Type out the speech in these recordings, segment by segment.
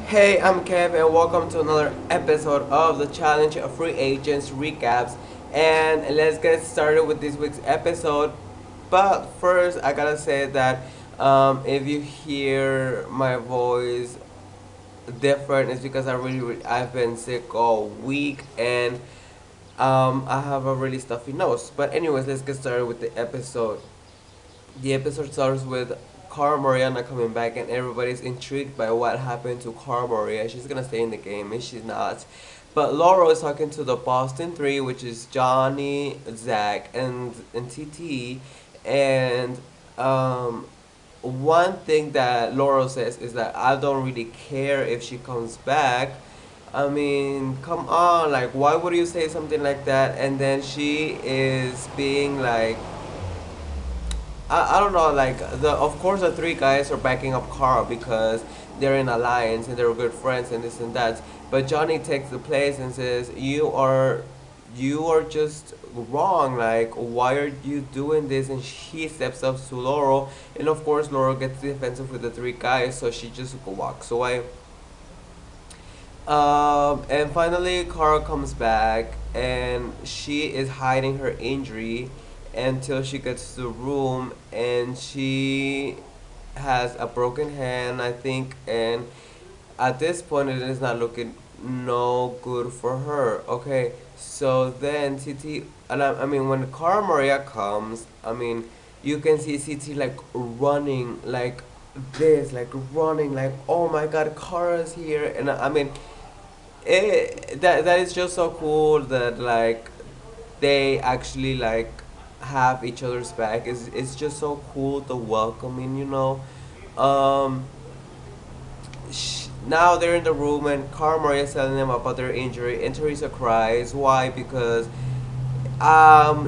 Hey, I'm Kev, and welcome to another episode of the Challenge of Free Agents Recaps. And let's get started with this week's episode. But first, I gotta say that if you hear my voice different, it's because I've been sick all week and I have a really stuffy nose. But anyways, let's get started with the episode. The episode starts with Cara Morena coming back, and everybody's intrigued by what happened to Cara Morena. She's gonna stay in the game, and she's not. But Laurel is talking to the Boston Three, which is Johnny, Zach, and TT, and um, one thing that Laurel says is that I don't really care if she comes back. I mean, come on, like, why would you say something like that? And then she is being like, I don't know, like the of course the three guys are backing up Carl because they're in alliance and they're good friends and this and that. But Johnny takes the place and says, you are just wrong. Like, why are you doing this? And he steps up to Laurel, and of course Laurel gets defensive with the three guys, so she just walks away. And finally, Carl comes back, and she is hiding her injury until she gets to the room, and she has a broken hand, I think, and at this point, it is not looking no good for her. Okay, so then CT, and I mean, when Cara Maria comes, I mean, you can see CT like running like this, like running, like, oh my god, Cara's here, and I mean that is just so cool that like they actually like have each other's back. It's just so cool, the welcoming, um now they're in the room, and Carmore is telling them about their injury, and Teresa cries. Why? Because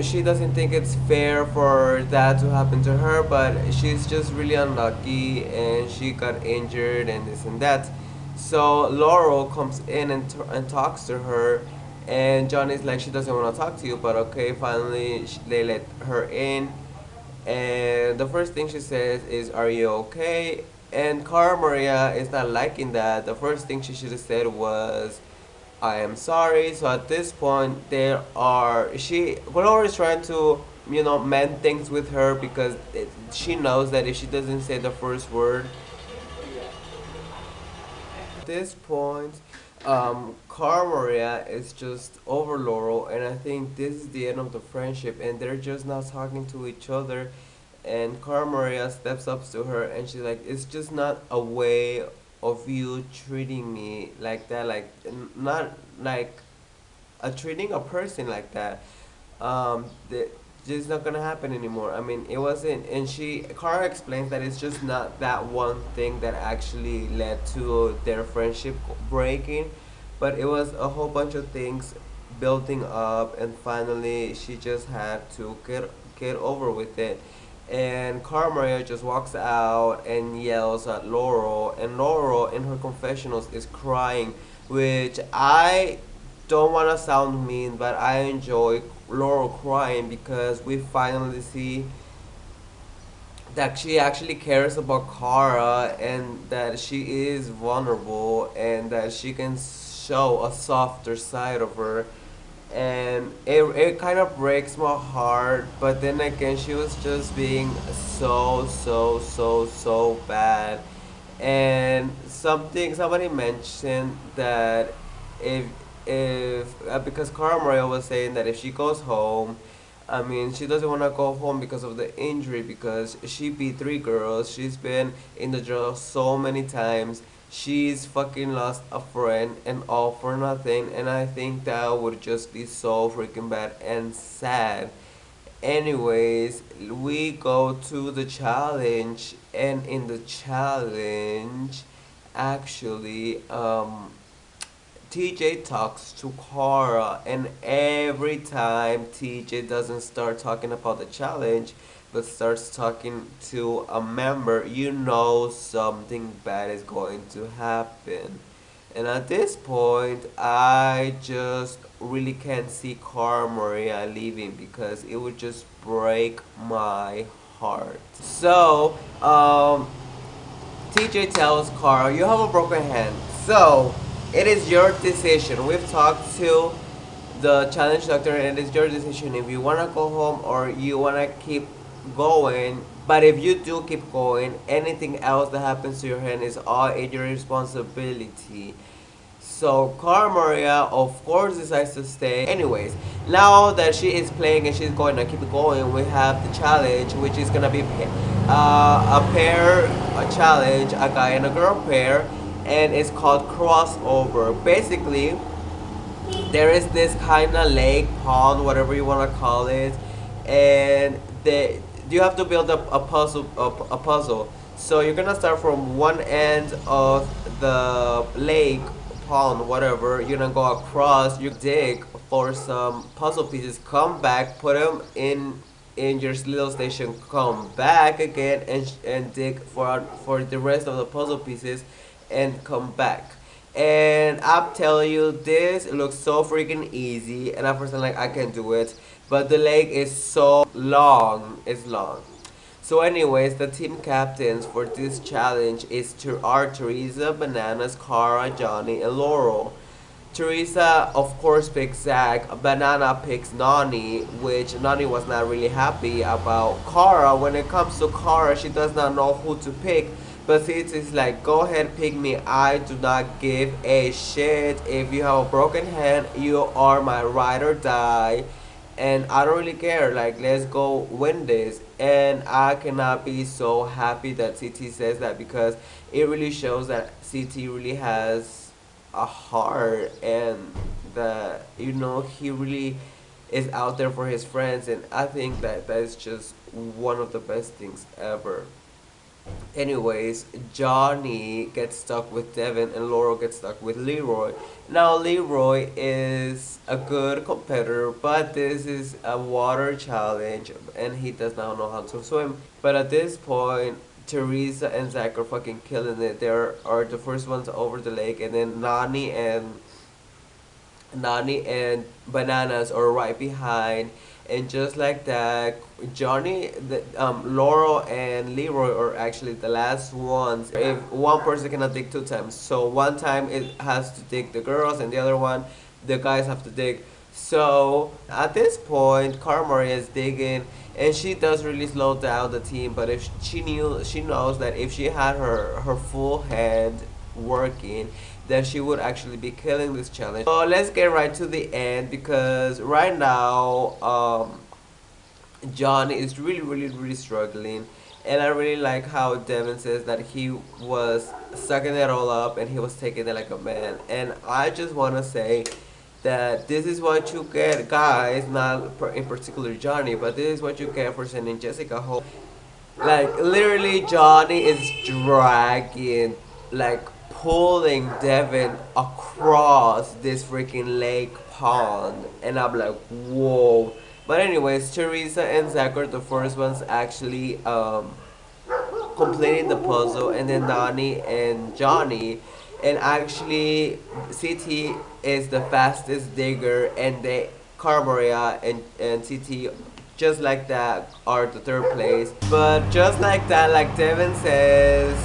she doesn't think it's fair for that to happen to her, but she's just really unlucky and she got injured and this and that. So Laurel comes in and talks to her, and Johnny's like, she doesn't want to talk to you, but okay, finally they let her in, and the first thing she says is, "Are you okay?" And Cara Maria is not liking that. The first thing she should have said was, "I am sorry." So at this point, Gloria is trying to, mend things with her because she knows that if she doesn't say the first word, at this point, Cara Maria is just over Laurel, and I think this is the end of the friendship, and they're just not talking to each other. And Cara Maria steps up to her, and she's like, "It's just not a way of you treating me like that, like not like treating a person like that. That just not gonna happen anymore." I mean, it wasn't, and Kara explains that it's just not that one thing that actually led to their friendship breaking, but it was a whole bunch of things building up, and finally she just had to get over with it. And Carmaria just walks out and yells at Laurel, and Laurel in her confessionals is crying, which I don't want to sound mean, but I enjoy Laurel crying because we finally see that she actually cares about Kara, and that she is vulnerable, and that she can show a softer side of her. And it kind of breaks my heart, but then again, she was just being so bad. And somebody mentioned that if because Cara Maria was saying that if she goes home, I mean, she doesn't want to go home because of the injury, because she beat three girls. She's been in the jail so many times. She's fucking lost a friend and all for nothing. And I think that would just be so freaking bad and sad. Anyways, we go to the challenge, and in the challenge, actually, TJ talks to Cara, and every time TJ doesn't start talking about the challenge but starts talking to a member, you know something bad is going to happen. And at this point, I just really can't see Cara Maria leaving because it would just break my heart. So, TJ tells Carl, "You have a broken hand, So it is your decision. We've talked to the challenge doctor, and it's your decision if you want to go home or you want to keep going. But if you do keep going, anything else that happens to your hand is all in your responsibility. So Cara Maria, of course, decides to stay. Anyways, now that she is playing and she's going to keep going, we have the challenge, which is gonna be a pair, a challenge, a guy and a girl pair, and it's called crossover. Basically, there is this kind of lake, pond, whatever you want to call it, and you have to build up a puzzle. So you're gonna start from one end of the lake, pond, whatever. You're gonna go across. You dig for some puzzle pieces. Come back, put them in your little station. Come back again and dig for the rest of the puzzle pieces, and come back. And I'm telling you, this looks so freaking easy, and I'm personally like I can do it. But the lake is so long. It's long. So, anyways, the team captains for this challenge are Teresa, Bananas, Cara, Johnny, and Laurel. Teresa, of course, picks Zach. Banana picks Nani, which Nani was not really happy about. Cara, when it comes to Cara, she does not know who to pick. But since it's like, go ahead, pick me. I do not give a shit. If you have a broken hand, you are my ride or die. And I don't really care. Like, let's go win this. And I cannot be so happy that CT says that, because it really shows that CT really has a heart, and that, he really is out there for his friends. And I think that that is just one of the best things ever. Anyways, Johnny gets stuck with Devin and Laurel gets stuck with Leroy. Now, Leroy is a good competitor, but this is a water challenge and he does not know how to swim. But at this point, Teresa and Zach are fucking killing it. They are the first ones over the lake, and then Nani and Bananas are right behind. And just like that, Laurel and Leroy are actually the last ones. If one person cannot dig two times, so one time it has to dig the girls, and the other one, the guys have to dig. So at this point, Carmore is digging, and she does really slow down the team. But if she knows that if she had her full hand working, then she would actually be killing this challenge. So let's get right to the end, because right now, John is really, really, really struggling. And I really like how Devin says that he was sucking it all up and he was taking it like a man. And I just want to say that this is what you get, guys, not in particular Johnny, but this is what you get for sending Jessica home. Like, literally, Johnny is dragging, like, pulling Devin across this freaking lake pond. And I'm like, whoa. But anyways, Teresa and Zach are the first ones actually completing the puzzle, and then Nani and Johnny. And actually, CT is the fastest digger, and they Carborea and CT, just like that, are the third place. But just like that, like Devin says,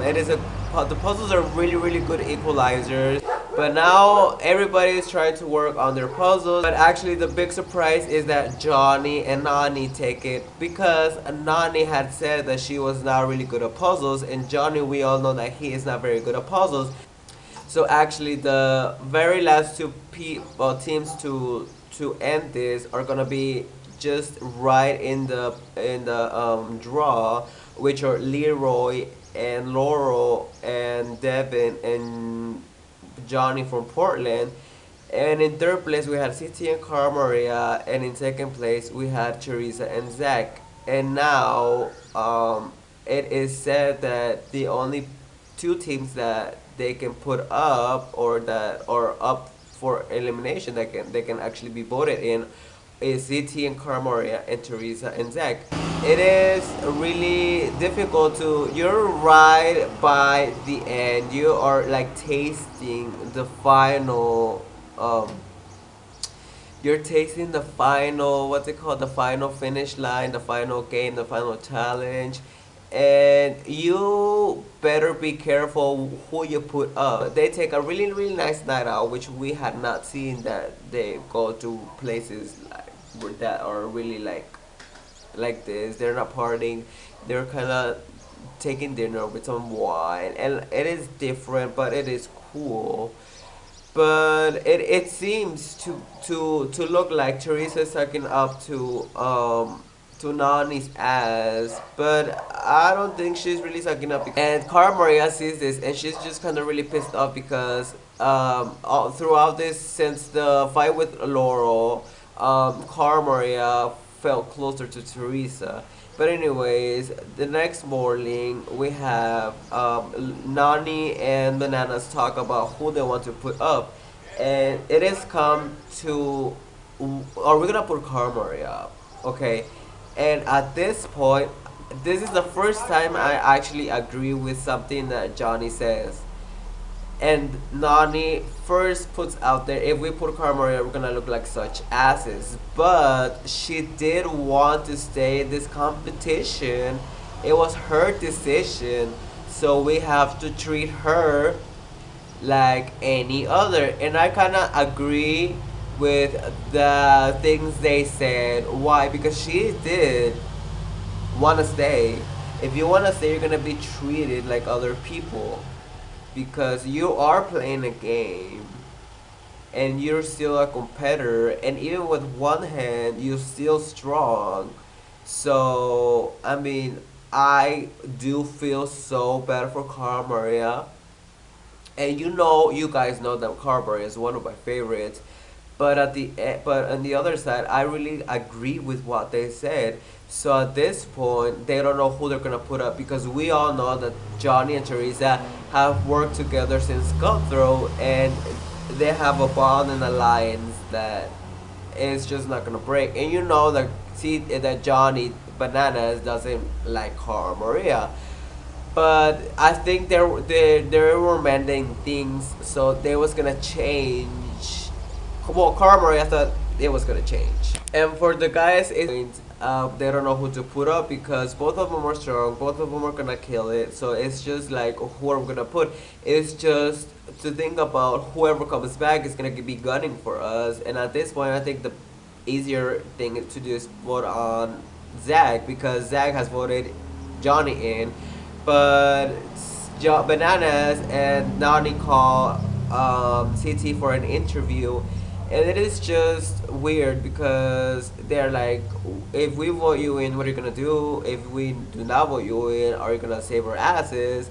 it is a the puzzles are really, really good equalizers. But now everybody is trying to work on their puzzles. But actually, the big surprise is that Johnny and Nani take it, because Nani had said that she was not really good at puzzles, and Johnny, we all know that he is not very good at puzzles. So actually, the very last two teams to end this are gonna be just right in the draw, which are Leroy and Laurel and Devin and Johnny from Portland. And in third place we had City and Cara Maria, and in second place we had Teresa and Zach. And now it is said that the only two teams that they can put up, or that are up for elimination, that they can actually be voted in, is CT and Cara Maria and Teresa and Zach. It is really difficult to, you're right by the end. You are like tasting the final, you're tasting the final, what's it called? The final finish line, the final game, the final challenge. and you better be careful who you put up. They take a really really nice night out, which we had not seen that they go to places like that are really like this. They're not partying. They're kind of taking dinner with some wine, and it is different, but it is cool. But it seems to look like Teresa's sucking up to Nani's ass, but I don't think she's really sucking up. And Cara Maria sees this, and she's just kind of really pissed off because throughout this, since the fight with Laurel, Cara Maria felt closer to Teresa. But anyways, the next morning we have Nani and Bananas talk about who they want to put up, and it has come to, are we gonna put Cara Maria up? Okay, and at this point, this is the first time I actually agree with something that Johnny says. And Nani first puts out there, if we put Cara Maria, we're gonna look like such asses. But she did want to stay in this competition. It was her decision, so we have to treat her like any other. And I kind of agree with the things they said. Why? Because she did want to stay. If you want to stay, you're gonna be treated like other people because you are playing a game and you're still a competitor, and even with one hand you're still strong. So I mean, I do feel so bad for Cara Maria, and you guys know that Cara Maria is one of my favorites. But on the other side, I really agree with what they said. So at this point, they don't know who they're gonna put up because we all know that Johnny and Teresa have worked together since Cutthroat, and they have a bond and alliance that is just not gonna break. And you know that that Johnny Bananas doesn't like Cara Maria, but I think they were mending things, so they was gonna change. Well, Cara Maria thought it was gonna change, and for the guys, they don't know who to put up because both of them are strong, both of them are gonna kill it. So it's just like who are we gonna put? It's just to think about whoever comes back is gonna be gunning for us, and at this point, I think the easier thing to do is vote on Zach because Zach has voted Johnny in, but Bananas and Nani call CT for an interview, and it is just weird because they're like, if we vote you in, what are you gonna do? If we do not vote you in, are you gonna save our asses?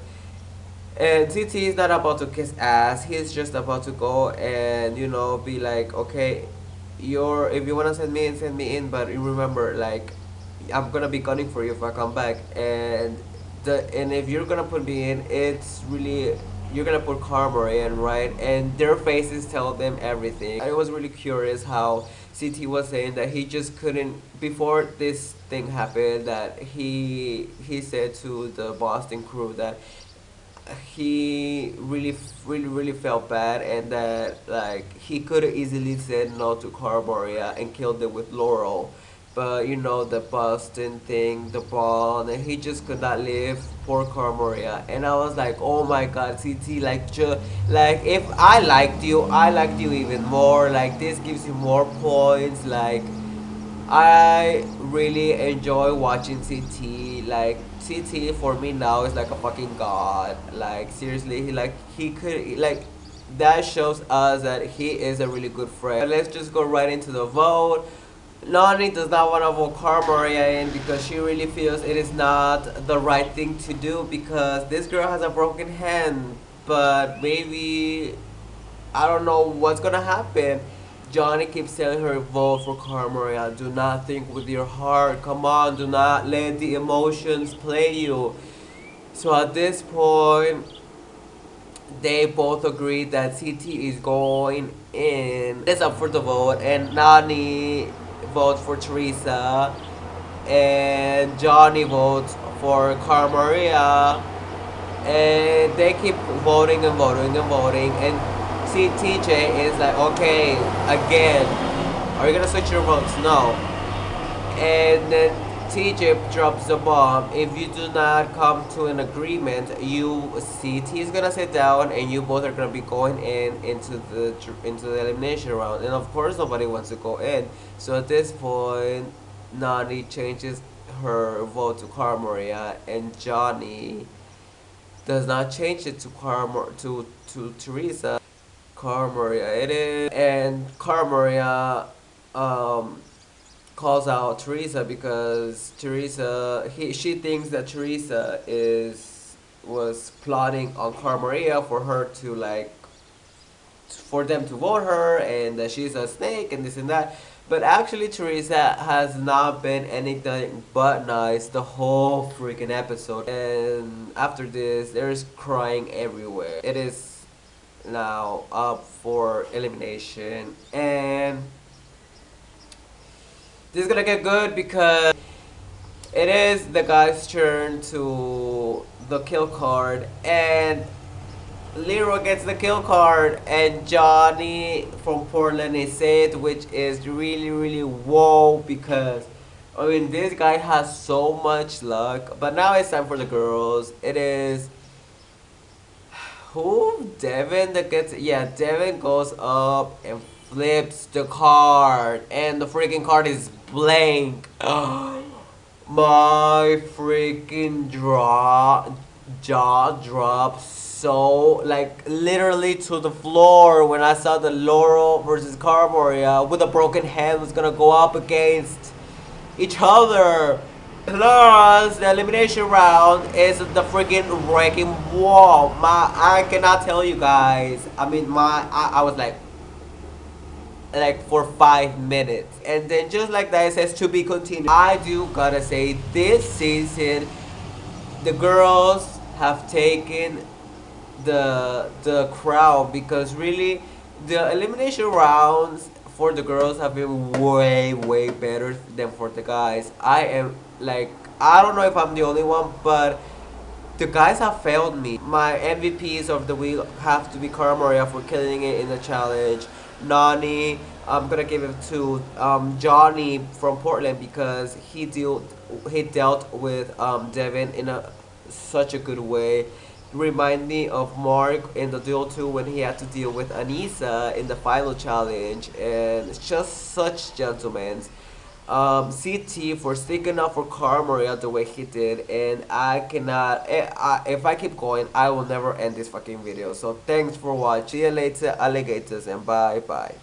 And TT is not about to kiss ass. He's just about to go and be like, okay, if you wanna send me in. But you remember, like, I'm gonna be gunning for you if I come back. And if you're gonna put me in, it's really you're gonna put Karma in, right? And their faces tell them everything. I was really curious how CT was saying that he just couldn't before this thing happened. That he said to the Boston crew that he really felt bad, and that like he could have easily said no to Carboria and killed it with Laurel, but the Boston thing, the ball, and he just could not live for Carboria. And I was like, oh my god, CT, like like if I liked you even more. Like this gives you more points. Like I really enjoy watching CT. Like CT for me now is like a fucking god. Like seriously, he could like that shows us that he is a really good friend. Let's just go right into the vote. Nani does not want to vote Cara Maria in because she really feels it is not the right thing to do because this girl has a broken hand. But maybe I don't know what's gonna happen. Johnny keeps telling her vote for Cara Maria. Do not think with your heart. Come on, do not let the emotions play you. So at this point, they both agree that CT is going in. It's up for the vote, and Nani votes for Teresa, and Johnny votes for Cara Maria, and they keep voting and voting and voting, and TJ is like, okay, again, are you gonna switch your votes? No. And then TJ drops the bomb. If you do not come to an agreement, you CT is gonna sit down, and you both are gonna be going into the elimination round. And of course, nobody wants to go in. So at this point, Nani changes her vote to Cara Maria, and Johnny does not change it to to Teresa. Cara Maria it is, and Cara Maria um calls out Teresa because she thinks that Teresa is was plotting on Cara Maria for her to like for them to vote her, and that she's a snake and this and that. But actually, Teresa has not been anything but nice the whole freaking episode. And after this, there's crying everywhere. It is now up for elimination, and this is gonna get good because it is the guy's turn to the kill card, and Leroy gets the kill card, and Johnny from Portland is it, which is really, really whoa because I mean this guy has so much luck. But now it's time for the girls. It is who Devin that gets yeah Devin goes up and flips the card, and the freaking card is blank. My freaking jaw drops so like literally to the floor when I saw the Laurel versus Cara Maria with a broken hand was gonna go up against each other. Plus, the elimination round is the freaking wrecking wall. I cannot tell you guys. I mean, I was like for 5 minutes, and then just like that it says to be continued. I do gotta say this season the girls have taken the crown because really the elimination rounds for the girls have been way better than for the guys. I am like I don't know if I'm the only one, but the guys have failed me. My MVPs of the week have to be Cara Maria for killing it in the challenge. Nani, I'm gonna give it to Johnny from Portland because he dealt with Devin in such a good way. Remind me of Mark in the Duel 2 when he had to deal with Anissa in the final challenge, and it's just such gentlemen. CT for sticking up for Cara Maria the way he did, and I cannot. If I keep going, I will never end this fucking video. So thanks for watching. See you later, alligators, and bye bye.